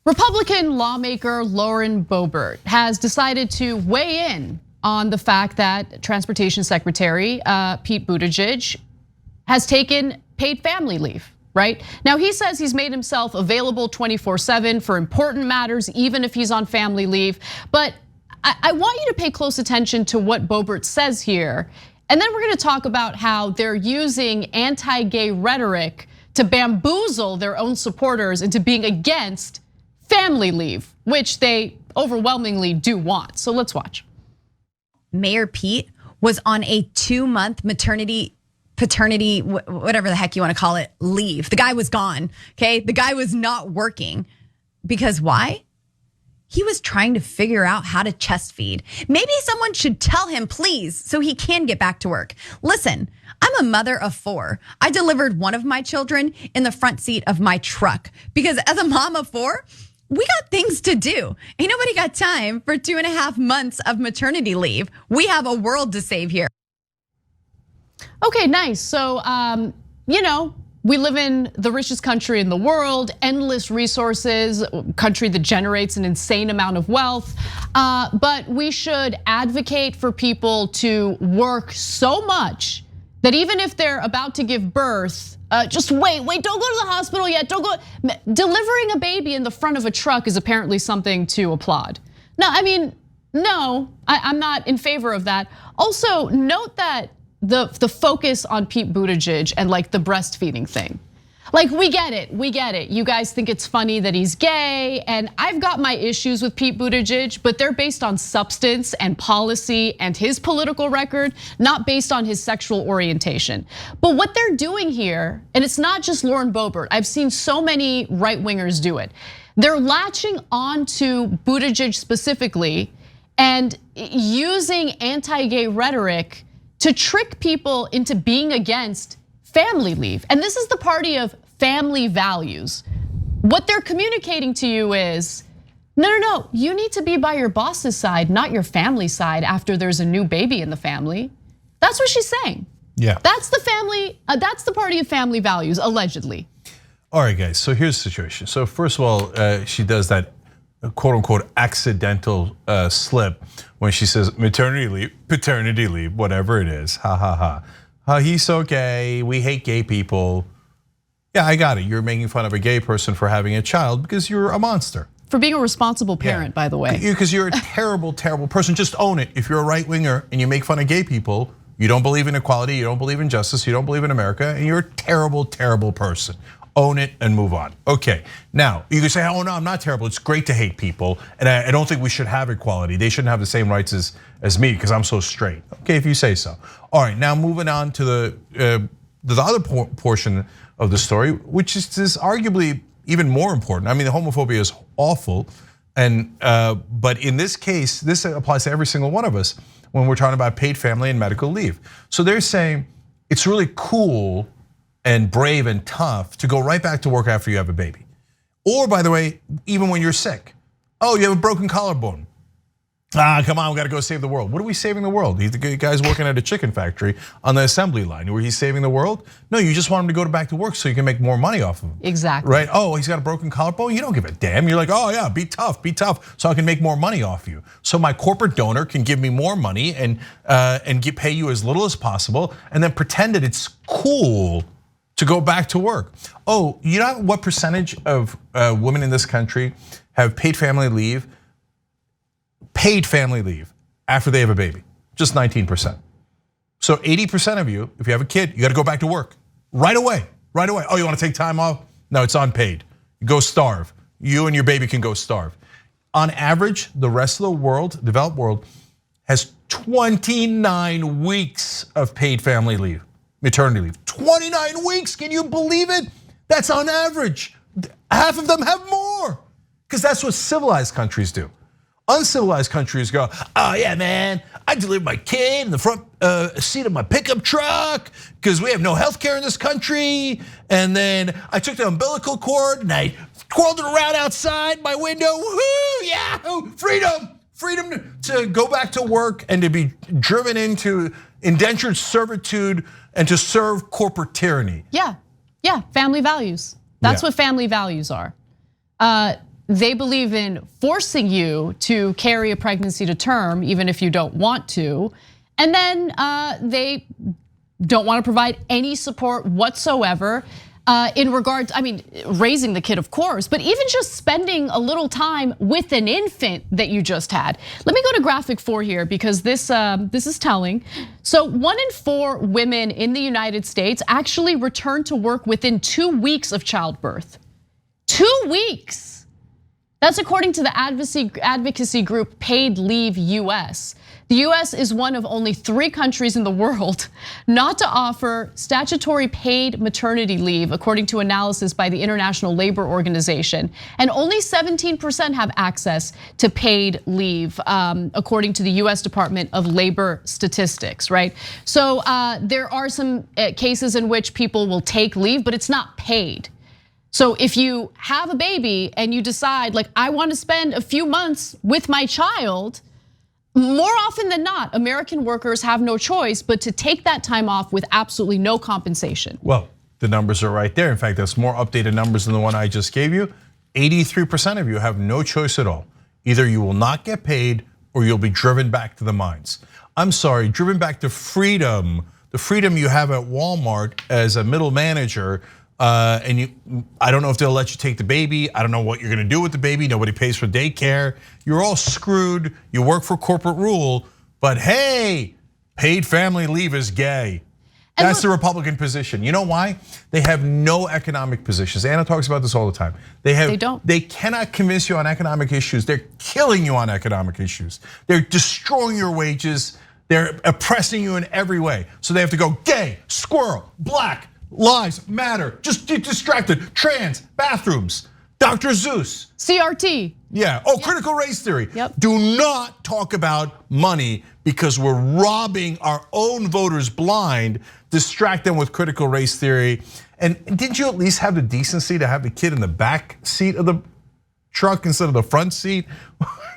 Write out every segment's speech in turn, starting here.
Republican lawmaker Lauren Boebert has decided to weigh in on the fact that Transportation Secretary Pete Buttigieg has taken paid family leave, right? Now he says he's made himself available 24/7 for important matters, even if he's on family leave. But I want you to pay close attention to what Boebert says here. And then we're gonna talk about how they're using anti-gay rhetoric to bamboozle their own supporters into being against family leave, which they overwhelmingly do want. So let's watch. Mayor Pete was on a 2-month maternity, paternity, whatever the heck you want to call it, leave. The guy was gone, okay? The guy was not working. Because why? He was trying to figure out how to chest feed. Maybe someone should tell him, please, so he can get back to work. Listen, I'm a mother of 4. I delivered one of my children in the front seat of my truck because as a mom of 4, we got things to do. Ain't nobody got time for 2.5 months of maternity leave. We have a world to save here. Okay, nice. So, we live in the richest country in the world, endless resources, country that generates an insane amount of wealth. But we should advocate for people to work so much that even if they're about to give birth, just wait, don't go to the hospital yet, don't go. Delivering a baby in the front of a truck is apparently something to applaud. No, I'm not in favor of that. Also, note that the focus on Pete Buttigieg and like the breastfeeding thing. Like we get it. You guys think it's funny that he's gay, and I've got my issues with Pete Buttigieg, but they're based on substance and policy and his political record, not based on his sexual orientation. But what they're doing here, and it's not just Lauren Boebert, I've seen so many right-wingers do it. They're latching onto Buttigieg specifically and using anti-gay rhetoric to trick people into being against family leave. And this is the party of family values. What they're communicating to you is, no, you need to be by your boss's side, not your family side after there's a new baby in the family. That's what she's saying. Yeah. That's the family, that's the party of family values, allegedly. All right, guys, so here's the situation. So first of all, she does that quote unquote accidental slip when she says maternity leave, paternity leave, whatever it is, ha ha ha. He's so gay, we hate gay people. Yeah, I got it. You're making fun of a gay person for having a child because you're a monster. For being a responsible parent, by the way. Because you're a terrible, terrible person. Just own it. If you're a right winger and you make fun of gay people, you don't believe in equality, you don't believe in justice, you don't believe in America, and you're a terrible, terrible person. Own it and move on. Okay, now you can say, oh no, I'm not terrible. It's great to hate people, and I don't think we should have equality. They shouldn't have the same rights as me because I'm so straight. Okay, if you say so. All right, now moving on to the other portion of the story, which is arguably even more important. I mean, the homophobia is awful, and but in this case, this applies to every single one of us when we're talking about paid family and medical leave. So they're saying it's really cool and brave and tough to go right back to work after you have a baby. Or by the way, even when you're sick. Oh, you have a broken collarbone. Come on, we gotta go save the world. What are we saving the world? The guy's working at a chicken factory on the assembly line. Where he's saving the world? No, you just want him to go back to work so you can make more money off of him. Exactly. Right, oh, he's got a broken collarbone? You don't give a damn. You're like, oh yeah, be tough, so I can make more money off you. So my corporate donor can give me more money and pay you as little as possible and then pretend that it's cool to go back to work. Oh, you know what percentage of women in this country have paid family leave after they have a baby? Just 19%. So 80% of you, if you have a kid, you gotta go back to work right away. Oh, you wanna take time off? No, it's unpaid. Go starve. You and your baby can go starve. On average, the rest of the world, developed world, has 29 weeks of paid family leave. Maternity leave, 29 weeks, can you believe it? That's on average. Half of them have more, because that's what civilized countries do. Uncivilized countries go, oh yeah, man, I delivered my kid in the front seat of my pickup truck because we have no health care in this country. And then I took the umbilical cord and I twirled it around outside my window. Woohoo, yeah, freedom. Freedom to go back to work and to be driven into indentured servitude and to serve corporate tyranny. Yeah, family values. That's what family values are. they believe in forcing you to carry a pregnancy to term, even if you don't want to. And then they don't want to provide any support whatsoever in regards, I mean, raising the kid, of course, but even just spending a little time with an infant that you just had. Let me go to graphic 4 here because this is telling. So 1 in 4 women in the United States actually return to work within 2 weeks of childbirth. 2 weeks. That's according to the advocacy group Paid Leave US. The US is one of only 3 countries in the world not to offer statutory paid maternity leave, according to analysis by the International Labor Organization. And only 17% have access to paid leave, according to the US Department of Labor statistics, right? So there are some cases in which people will take leave, but it's not paid. So if you have a baby and you decide, like, I want to spend a few months with my child, more often than not, American workers have no choice but to take that time off with absolutely no compensation. Well, the numbers are right there. In fact, that's more updated numbers than the one I just gave you. 83% of you have no choice at all. Either you will not get paid or you'll be driven back to the mines. I'm sorry, driven back to freedom, the freedom you have at Walmart as a middle manager. And I don't know if they'll let you take the baby. I don't know what you're gonna do with the baby. Nobody pays for daycare. You're all screwed. You work for corporate rule, but hey, paid family leave is gay. That's the Republican position. You know why? They have no economic positions. Anna talks about this all the time. They don't. They cannot convince you on economic issues. They're killing you on economic issues. They're destroying your wages. They're oppressing you in every way. So they have to go gay, squirrel, black, lives matter, just get distracted, trans, bathrooms, Dr. Zeus. CRT. Yeah, critical race theory. Yep. Do not talk about money because we're robbing our own voters blind, distract them with critical race theory. And didn't you at least have the decency to have the kid in the back seat of the truck instead of the front seat?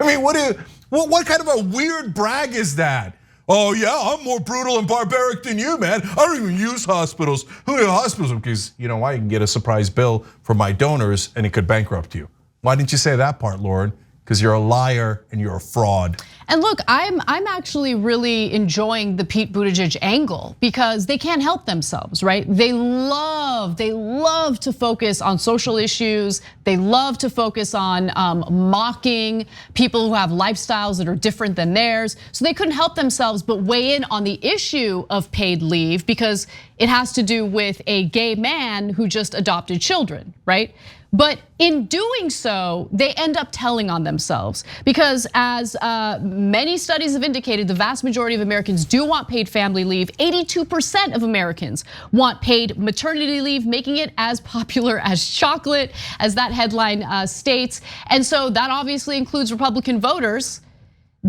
I mean, what kind of a weird brag is that? Oh yeah, I'm more brutal and barbaric than you, man. I don't even use hospitals. Who needs hospitals? Because you know why? You can get a surprise bill from my donors and it could bankrupt you. Why didn't you say that part, Lauren? Because you're a liar and you're a fraud. And look, I'm actually really enjoying the Pete Buttigieg angle because they can't help themselves, right? They love to focus on social issues. They love to focus on mocking people who have lifestyles that are different than theirs. So they couldn't help themselves but weigh in on the issue of paid leave because it has to do with a gay man who just adopted children, right? But in doing so, they end up telling on themselves because as many studies have indicated, the vast majority of Americans do want paid family leave. 82% of Americans want paid maternity leave, making it as popular as chocolate, as that headline states. And so that obviously includes Republican voters.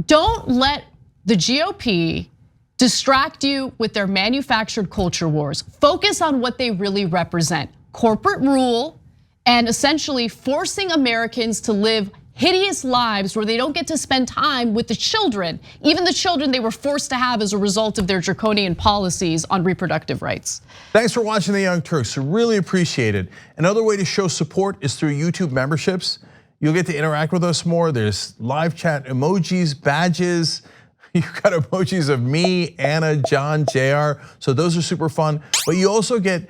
Don't let the GOP distract you with their manufactured culture wars. Focus on what they really represent: corporate rule, and essentially forcing Americans to live hideous lives where they don't get to spend time with the children, even the children they were forced to have as a result of their draconian policies on reproductive rights. Thanks for watching The Young Turks, really appreciate it. Another way to show support is through YouTube memberships. You'll get to interact with us more. There's live chat emojis, badges. You've got emojis of me, Anna, John, JR, so those are super fun. But you also get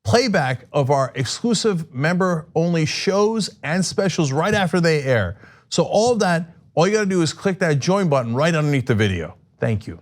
playback of our exclusive member-only shows and specials right after they air. So all of that, all you gotta do is click that join button right underneath the video. Thank you.